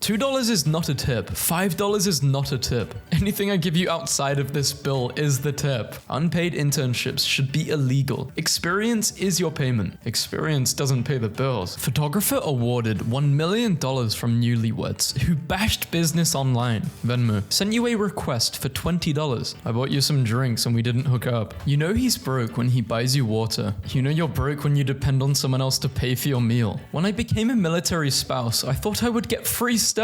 $2 is not a tip. $5 is not a tip. Anything I give you outside of this bill is the tip. Unpaid internships should be illegal. Experience is your payment. Experience doesn't pay the bills. Photographer awarded $1 million from newlyweds who bashed business online. Venmo sent you a request for $20. I bought you some drinks and we didn't hook up. You know he's broke when he buys you water. You know you're broke when you depend on someone else to pay for your meal. When I became a military spouse, I thought I would get free stuff.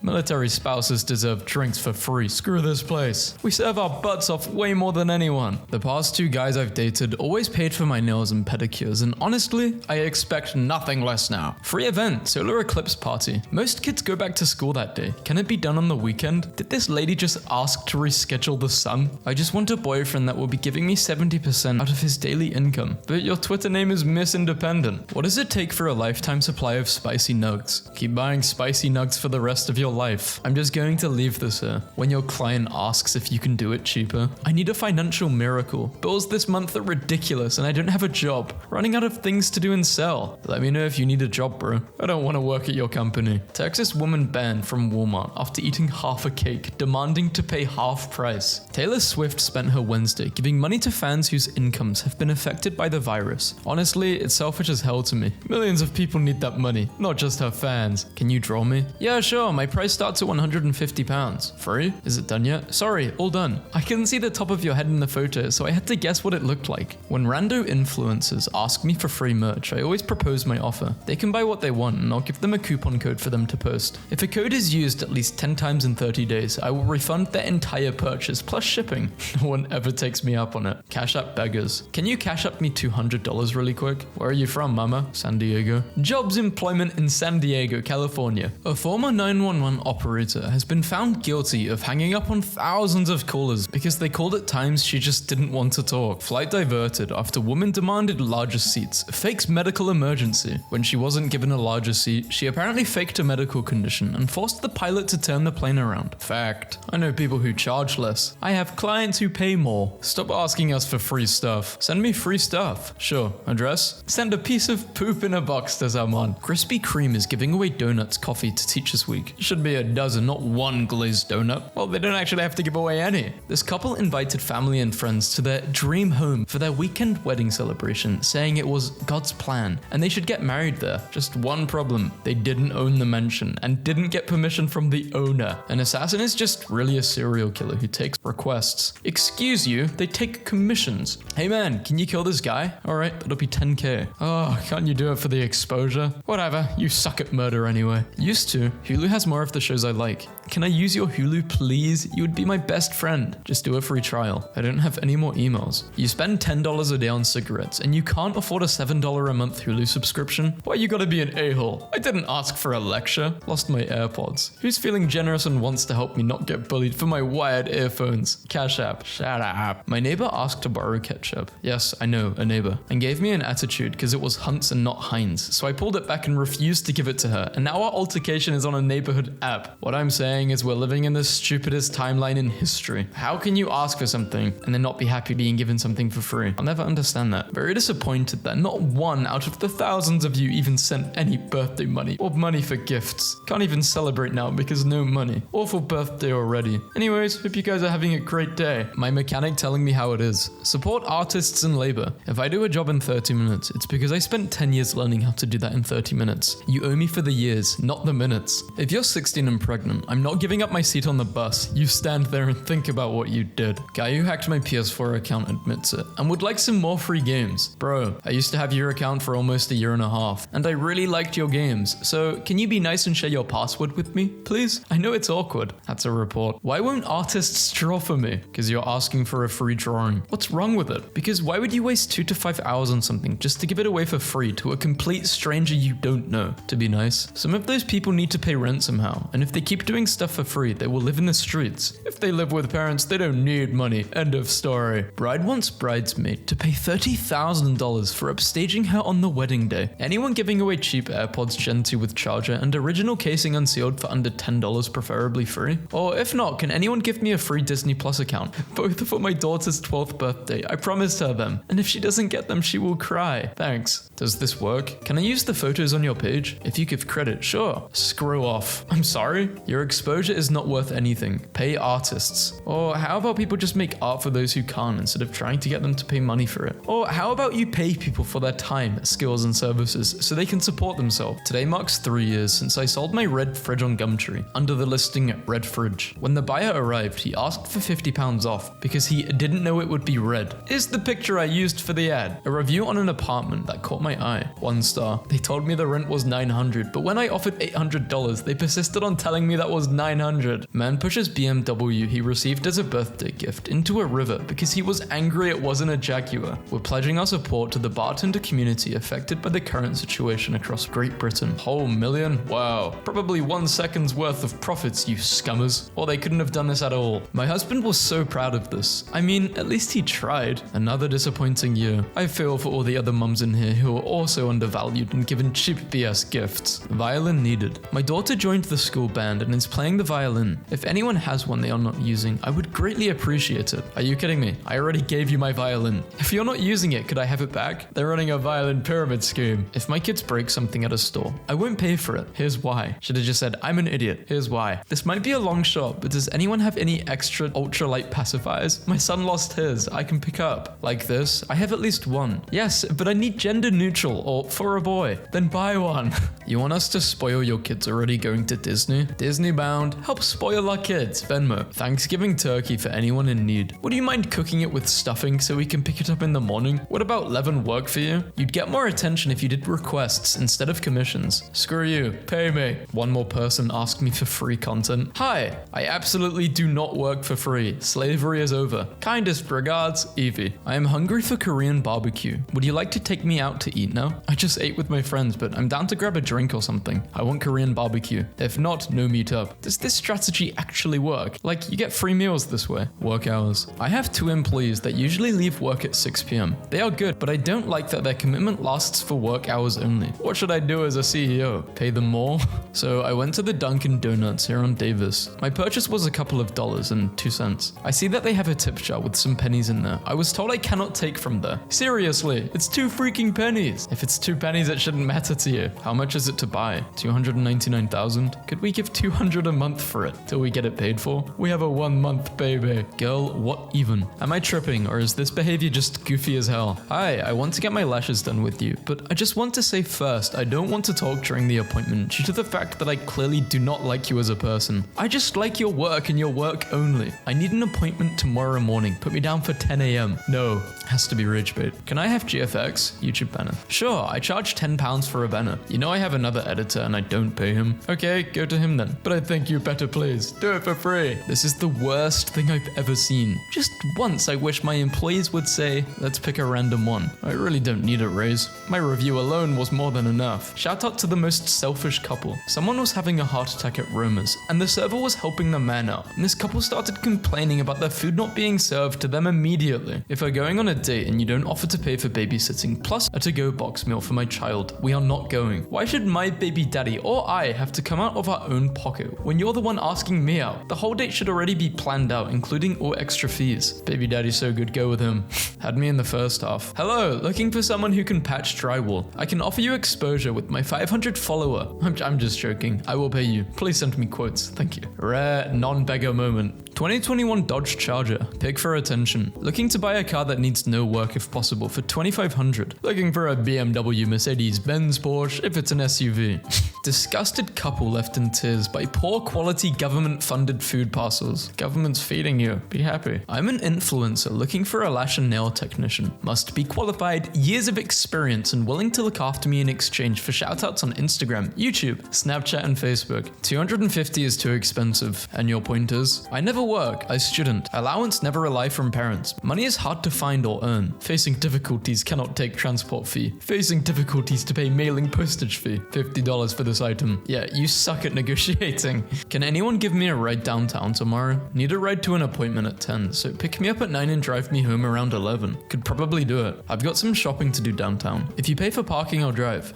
Military spouses deserve drinks for free. Screw this place. We serve our butts off way more than anyone. The past 2 guys I've dated always paid for my nails and pedicures, and honestly, I expect nothing less now. Free event, solar eclipse party. Most kids go back to school that day. Can it be done on the weekend? Did this lady just ask to reschedule the sun? I just want a boyfriend that will be giving me 70% out of his daily income. But your Twitter name is Miss Independent. What does it take for a lifetime supply of spicy nugs? Keep buying spicy nugs for the rest of your life. I'm just going to leave this here. When your client asks if you can do it cheaper, I need a financial miracle. Bills this month are ridiculous and I don't have a job. Running out of things to do and sell. Let me know if you need a job, bro. I don't want to work at your company. Texas woman banned from Walmart after eating half a cake, demanding to pay half price. Taylor Swift spent her Wednesday giving money to fans whose incomes have been affected by the virus. Honestly, it's selfish as hell to me. Millions of people need that money, not just her fans. Can you draw me? Yeah, sure, my price starts at £150. Free? Is it done yet? Sorry, all done. I couldn't see the top of your head in the photo, so I had to guess what it looked like. When rando influencers ask me for free merch, I always propose my offer. They can buy what they want and I'll give them a coupon code for them to post. If a code is used at least 10 times in 30 days, I will refund their entire purchase plus shipping. No one ever takes me up on it. Cash App beggars. Can you cash up me $200 really quick? Where are you from, mama? San Diego. Jobs employment in San Diego, California. A former 911 operator has been found guilty of hanging up on thousands of callers because they called at times she just didn't want to talk. Flight diverted after woman demanded larger seats. Fakes medical emergency. When she wasn't given a larger seat, she apparently faked a medical condition and forced the pilot to turn the plane around. Fact. I know people who charge less. I have clients who pay more. Stop asking us for free stuff. Send me free stuff. Sure. Address? Send a piece of poop in a box to someone. Krispy Kreme is giving away donuts coffee to Teachers Week. Should be a dozen, not one glazed donut. Well, they don't actually have to give away any. This couple invited family and friends to their dream home for their weekend wedding celebration, saying it was God's plan and they should get married there. Just one problem. They didn't own the mansion and didn't get permission from the owner. An assassin is just really a serial killer who takes requests. Excuse you, they take commissions. Hey man, can you kill this guy? Alright, but it'll be 10k. Oh, can't you do it for the exposure? Whatever, you suck at murder anyway. Used to. Hulu has more of the shows I like. Can I use your Hulu, please? You would be my best friend. Just do a free trial. I don't have any more emails. You spend $10 a day on cigarettes and you can't afford a $7 a month Hulu subscription? Why you gotta be an a-hole? I didn't ask for a lecture. Lost my AirPods. Who's feeling generous and wants to help me not get bullied for my wired earphones? Cash App. Shut up. My neighbor asked to borrow ketchup. Yes, I know, a neighbor. And gave me an attitude because it was Hunt's and not Heinz. So I pulled it back and refused to give it to her. And now our altercation is on a neighborhood app. What I'm saying is we're living in the stupidest timeline in history. How can you ask for something and then not be happy being given something for free? I'll never understand that. Very disappointed that not one out of the thousands of you even sent any birthday money or money for gifts. Can't even celebrate now because no money. Awful birthday already. Anyways, hope you guys are having a great day. My mechanic telling me how it is. Support artists and labor. If I do a job in 30 minutes, it's because I spent 10 years learning how to do that in 30 minutes. You owe me for the years, not the minutes. If you're 16 and pregnant, I'm not giving up my seat on the bus. You stand there and think about what you did. Guy who hacked my PS4 account admits it and would like some more free games. Bro, I used to have your account for almost a year and a half and I really liked your games. So can you be nice and share your password with me, please? I know it's awkward. That's a report. Why won't artists draw for me? Because you're asking for a free drawing. What's wrong with it? Because why would you waste 2 to 5 hours on something just to give it away for free to a complete stranger you don't know? To be nice, some of those people need to pay rent somehow, and if they keep doing stuff for free, they will live in the streets. If they live with parents, they don't need money. End of story. Bride wants bridesmaid to pay $30,000 for upstaging her on the wedding day. Anyone giving away cheap AirPods Gen 2 with charger and original casing unsealed for under $10, preferably free? Or if not, can anyone give me a free Disney Plus account? Both for my daughter's 12th birthday. I promised her them. And if she doesn't get them, she will cry. Thanks. Does this work? Can I use the photos on your page? If you give credit, sure. Screw off. I'm sorry? Your exposure is not worth anything. Pay artists. Or how about people just make art for those who can't instead of trying to get them to pay money for it? Or how about you pay people for their time, skills, and services so they can support themselves? Today marks 3 years since I sold my red fridge on Gumtree under the listing Red Fridge. When the buyer arrived, he asked for £50 off because he didn't know it would be red. Is the picture I used for the ad. A review on an apartment that caught my eye. 1 star. They told me the rent was $900, but when I offered $800, they persisted on telling me that was $900. Man pushes BMW he received as a birthday gift into a river because he was angry it wasn't a Jaguar. We're pledging our support to the bartender community affected by the current situation across Great Britain. Whole million? Wow. Probably 1 second's worth of profits, you scummers. Or they couldn't have done this at all. My husband was so proud of this. I mean, at least he tried. Another disappointing year. I feel for all the other mums in here who are also undervalued and given cheap BS gifts. Violin needed. My daughter joined the school band and is playing the violin. If anyone has one they are not using, I would greatly appreciate it. Are you kidding me? I already gave you my violin. If you're not using it, could I have it back? They're running a violin pyramid scheme. If my kids break something at a store, I won't pay for it. Here's why. Should have just said, I'm an idiot. Here's why. This might be a long shot, but does anyone have any extra ultralight pacifiers? My son lost his. I can pick up. Like this? I have at least one. Yes, but I need gender neutral or for a boy. Then buy one. You want us to spoil your kids already going to Disney? Disney bound. Help spoil our kids. Venmo. Thanksgiving turkey for anyone in need. Would you mind cooking it with stuffing so we can pick it up in the morning? Would about 11 work for you? You'd get more attention if you did requests instead of commissions. Screw you. Pay me. One more person asked me for free content. Hi, I absolutely do not work for free. Slavery is over. Kindest regards, Evie. I am hungry for Korean barbecue. Would you like to take me out to eat now? I just ate with my friends, but I'm down to grab a drink or something. I want Korean barbecue. If not, no meetup. Does this strategy actually work? Like, you get free meals this way. Work hours. I have 2 employees that usually leave work at 6 p.m. They are good, but I don't like that their commitment lasts for work hours only. What should I do as a CEO? Pay them more? So I went to the Dunkin' Donuts here on Davis. My purchase was a couple of dollars and 2 cents. I see that they have a tip jar with some pennies in there. I was told I cannot take from there. Seriously, it's 2 freaking pennies. If it's 2 pennies, it shouldn't matter to you. How much is it to buy? 299,000? Could we give 200 a month for it till we get it paid for? We have a 1 month baby. Girl, what even? Am I tripping or is this behavior just goofy as hell? Hi, I want to get my lashes done with you, but I just want to say first, I don't want to talk during the appointment due to the fact that I clearly do not like you as a person. I just like your work and your work only. I need an appointment tomorrow morning. Put me down for 10 a.m. No, has to be rage bait. Can I have GFX? YouTube banner. Sure, I charge £10 for a banner. You know I have another editor and I don't pay him. Okay, go to him then. But I think you better please. Do it for free. This is the worst thing I've ever seen. Just once I wish my employees would say, let's pick a random one. I really don't need a raise. My review alone was more than enough. Shout out to the most selfish couple. Someone was having a heart attack at Roma's and the server was helping the man out. And this couple started complaining about their food not being served to them immediately. If we're going on a date and you don't offer to pay for babysitting plus a to-go box meal for my child, we are not going. Why should my baby daddy or I have to come out of our own pocket when you're the one asking me out? The whole date should already be planned out, including all extra fees. Baby daddy's so good, go with him. Had me in the first half. Hello, looking for someone who can patch drywall. I can offer you exposure with my 500 follower. I'm just joking. I will pay you. Please send me quotes. Thank you. Rare non-beggar moment. 2021 Dodge Charger. Pick for attention. Looking to buy a car that needs no work if possible for $2,500. Looking for a BMW, Mercedes, Benz, Porsche if it's an SUV. Disgusted couple left in tears by poor quality government funded food parcels. Government's feeding you. Be happy. I'm an influencer looking for a lash and nail technician. Must be qualified, years of experience and willing to look after me in exchange for shoutouts on Instagram, YouTube, Snapchat and Facebook. 250 is too expensive. And your point is? I never work. I student. Allowance never rely from parents. Money is hard to find or earn. Facing difficulties cannot take transport fee. Facing difficulties to pay mailing postage fee. $50 for this item. Yeah, you suck at negotiating. Can anyone give me a ride downtown tomorrow? Need a ride to an appointment at 10, so pick me up at 9 and drive me home around 11. Could probably do it. I've got some shopping to do downtown. If you pay for parking, I'll drive.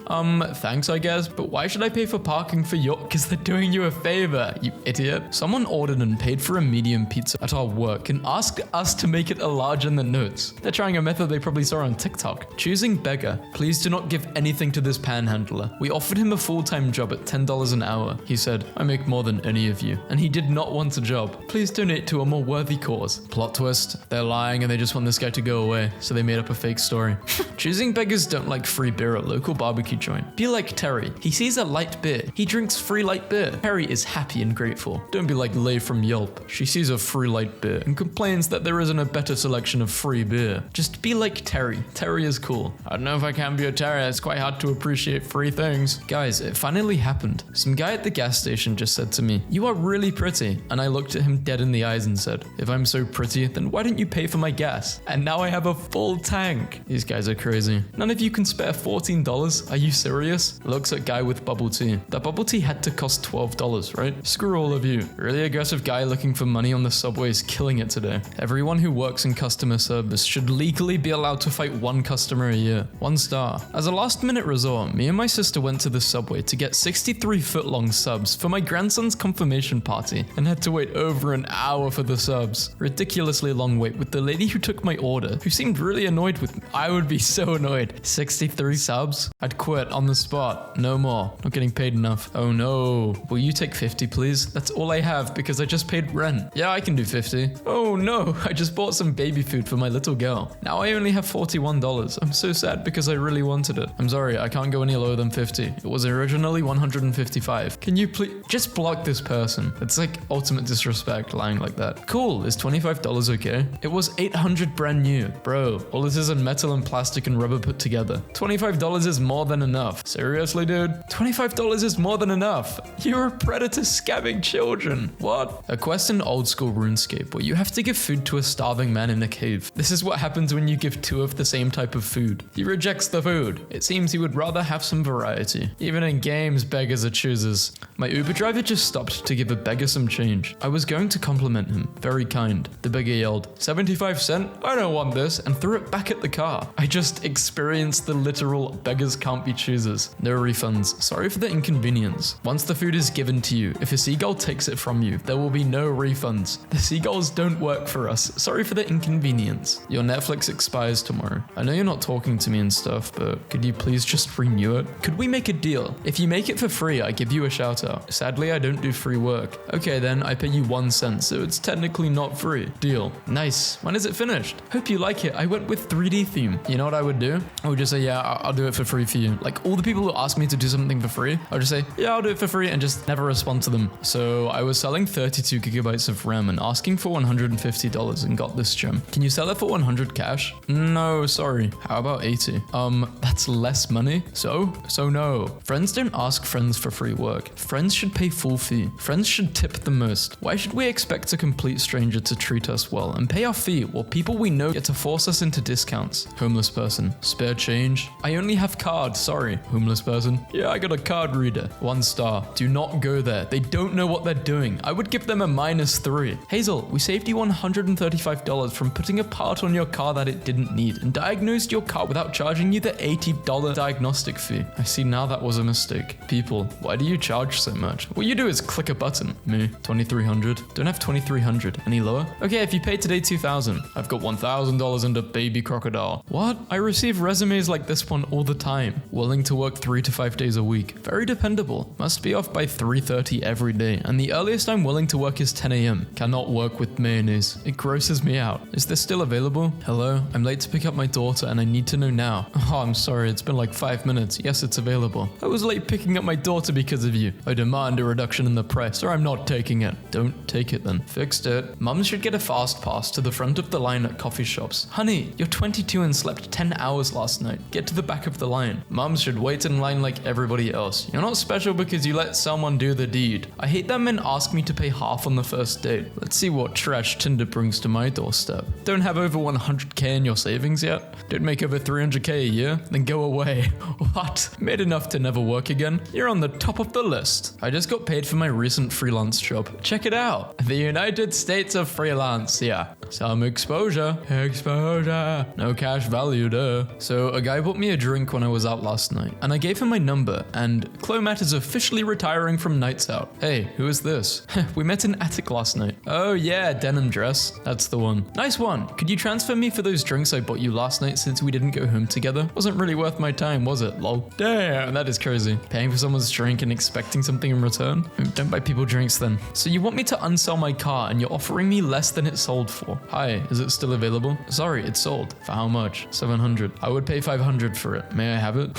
Thanks I guess, but why should I pay for parking for your— because they're doing you a favor, you idiot. Someone ordered and paid for a medium pizza at our work and asked us to make it a large in the notes. They're trying a method they probably saw on TikTok. Choosing beggar. Please do not give anything to this panhandler. We offered him a full-time part-time job at $10 an hour. He said, I make more than any of you. And he did not want a job. Please donate to a more worthy cause. Plot twist, they're lying and they just want this guy to go away. So they made up a fake story. Choosing beggars don't like free beer at local barbecue joint. Be like Terry. He sees a light beer. He drinks free light beer. Terry is happy and grateful. Don't be like Lay from Yelp. She sees a free light beer and complains that there isn't a better selection of free beer. Just be like Terry. Terry is cool. I don't know if I can be a Terry. It's quite hard to appreciate free things. Guys, it finally happened. Some guy at the gas station just said to me, you are really pretty. And I looked at him dead in the eyes and said, if I'm so pretty, then why don't you pay for my gas? And now I have a full tank. These guys are crazy. None of you can spare $14. Are you serious? Looks at guy with bubble tea. That bubble tea had to cost $12, right? Screw all of you. Really aggressive guy looking for money on the subway is killing it today. Everyone who works in customer service should legally be allowed to fight one customer a year. 1 star. As a last minute resort, me and my sister went to the subway to get 63-foot-long subs for my grandson's confirmation party and had to wait over an hour for the subs. Ridiculously long wait with the lady who took my order, who seemed really annoyed with me. I would be so annoyed. 63 subs? I'd quit on the spot. No more. Not getting paid enough. Oh no. Will you take 50, please? That's all I have because I just paid rent. Yeah, I can do 50. Oh no, I just bought some baby food for my little girl. Now I only have $41. I'm so sad because I really wanted it. I'm sorry, I can't go any lower than 50. It was originally 155. Can you please just block this person? It's like ultimate disrespect lying like that. Cool, is $25 okay? It was $800 brand new. Bro, all this is in metal and plastic and rubber put together. $25 is more than enough. Seriously, dude? $25 is more than enough. You're a predator scamming children. What? A quest in old school RuneScape where you have to give food to a starving man in a cave. This is what happens when you give 2 of the same type of food. He rejects the food. It seems he would rather have some variety. Even in games, beggars are choosers. My Uber driver just stopped to give a beggar some change. I was going to compliment him. Very kind. The beggar yelled, 75 cents? I don't want this, and threw it back at the car. I just experienced the literal beggars can't be choosers. No refunds. Sorry for the inconvenience. Once the food is given to you, if a seagull takes it from you, there will be no refunds. The seagulls don't work for us. Sorry for the inconvenience. Your Netflix expires tomorrow. I know you're not talking to me and stuff, but could you please just renew it? Could we make a deal? If you make it for free, I give you a shout out. Sadly, I don't do free work. Okay then, I pay you 1 cent, so it's technically not free. Deal. Nice. When is it finished? Hope you like it. I went with 3D theme. You know what I would do? I would just say, yeah, I'll do it for free for you. Like all the people who ask me to do something for free, I'll just say, yeah, I'll do it for free and just never respond to them. So I was selling 32 gigabytes of RAM and asking for $150 and got this gem. Can you sell it for 100 cash? No, sorry. How about 80? That's less money. So no. Friends don't ask friends for free work. Friends should pay full fee. Friends should tip the most. Why should we expect a complete stranger to treat us well and pay our fee while people we know get to force us into discounts? Homeless person. Spare change? I only have cards, sorry. Homeless person. Yeah, I got a card reader. 1 star. Do not go there. They don't know what they're doing. I would give them a -3. Hazel, we saved you $135 from putting a part on your car that it didn't need and diagnosed your car without charging you the $80 diagnostic fee. I see now that was a mistake. People, why do you charge so much? What you do is click a button. Me, 2,300. Don't have 2,300. Any lower? Okay, if you pay today 2,000. I've got $1,000 and a baby crocodile. What? I receive resumes like this one all the time. Willing to work 3 to 5 days a week. Very dependable. Must be off by 3:30 every day. And the earliest I'm willing to work is 10 a.m. Cannot work with mayonnaise. It grosses me out. Is this still available? Hello? I'm late to pick up my daughter and I need to know now. Oh, I'm sorry. It's been like 5 minutes. Yes, it's available. I was late picking up my daughter because of you. I demand a reduction in the price or I'm not taking it. Don't take it then. Fixed it. Mums should get a fast pass to the front of the line at coffee shops. Honey, you're 22 and slept 10 hours last night. Get to the back of the line. Mums should wait in line like everybody else. You're not special because you let someone do the deed. I hate that men ask me to pay half on the first date. Let's see what trash Tinder brings to my doorstep. Don't have over 100k in your savings yet? Don't make over 300k a year? Then go away. What? Made enough to never work again? You're on the top of the list. I just got paid for my recent freelance job. Check it out. The United States of freelance. Yeah. Some exposure. Exposure. No cash value, duh. So a guy bought me a drink when I was out last night, and I gave him my number, and Clomat is officially retiring from nights out. Hey, who is this? We met in Attic last night. Oh yeah, denim dress. That's the one. Nice one. Could you transfer me for those drinks I bought you last night since we didn't go home together? Wasn't really worth my time, was it? Lol. Damn, that is crazy. Paying for someone's drink and expecting something in return? Don't buy people drinks then. So you want me to unsell my car and you're offering me less than it sold for. Hi, is it still available? Sorry, it's sold. For how much? 700. I would pay 500 for it. May I have it?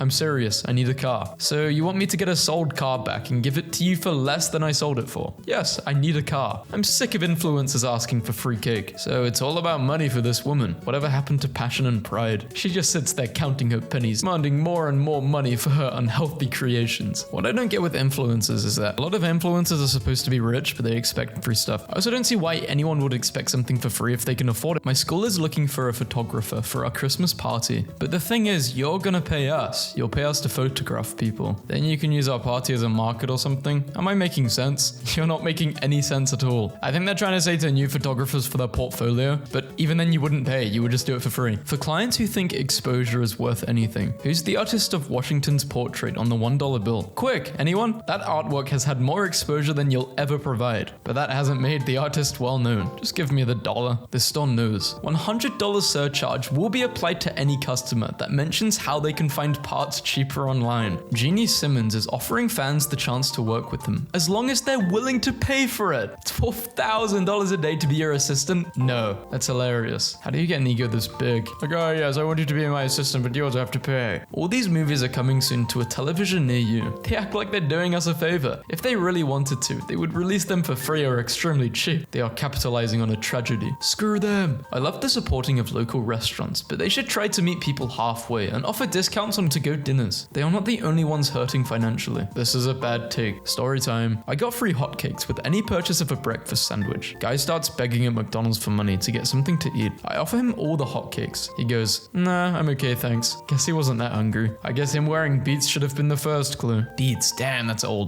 I'm serious. I need a car. So you want me to get a sold car back and give it to you for less than I sold it for? Yes, I need a car. I'm sick of influencers asking for free cake. So it's all about money for this woman. Whatever happened to passion and pride? She just sits there counting her pennies, demanding more and more money for her unhealthy creations. What I don't get with influencers is that a lot of influencers are supposed to be rich, but they expect free stuff. I also don't see why anyone would expect something for free if they can afford it. My school is looking for a photographer for our Christmas party. But the thing is, you're gonna pay us. You'll pay us to photograph people. Then you can use our party as a market or something. Am I making sense? You're not making any sense at all. I think they're trying to say to new photographers for their portfolio, but even then you wouldn't pay. You would just do it for free. For clients who think exposure is worth anything, who's the artist of Washington's portrait on the $1 bill? Quick, anyone? That artwork has had more exposure than you'll ever provide, but that hasn't made the artist well known. Just give me the dollar. This store knows. $100 surcharge will be applied to any customer that mentions how they can find parts cheaper online. Jeannie Simmons is offering fans the chance to work with them, as long as they're willing to pay for it. It's $4,000 a day to be your assistant? No, that's hilarious. How do you get an ego this big? Like, oh yes, I want you to be my assistant, but you also have to pay. All these movies are coming soon to a television near you. They act like they're doing us a favor. If they really wanted to, they would release them for free or extremely cheap. They are capitalizing on a tragedy. Screw them. I love the supporting of local restaurants, but they should try to meet people halfway and offer discounts on to-go dinners. They are not the only ones hurting financially. This is a bad take. Story time. I got free hotcakes with any purchase of a breakfast sandwich. Guy starts begging at McDonald's for money to get something to eat. I offer him all the hotcakes. He goes, nah, I'm okay, thanks. Guess he wasn't that hungry. I guess him wearing Beats should have been the first clue. Beats, damn, that's old.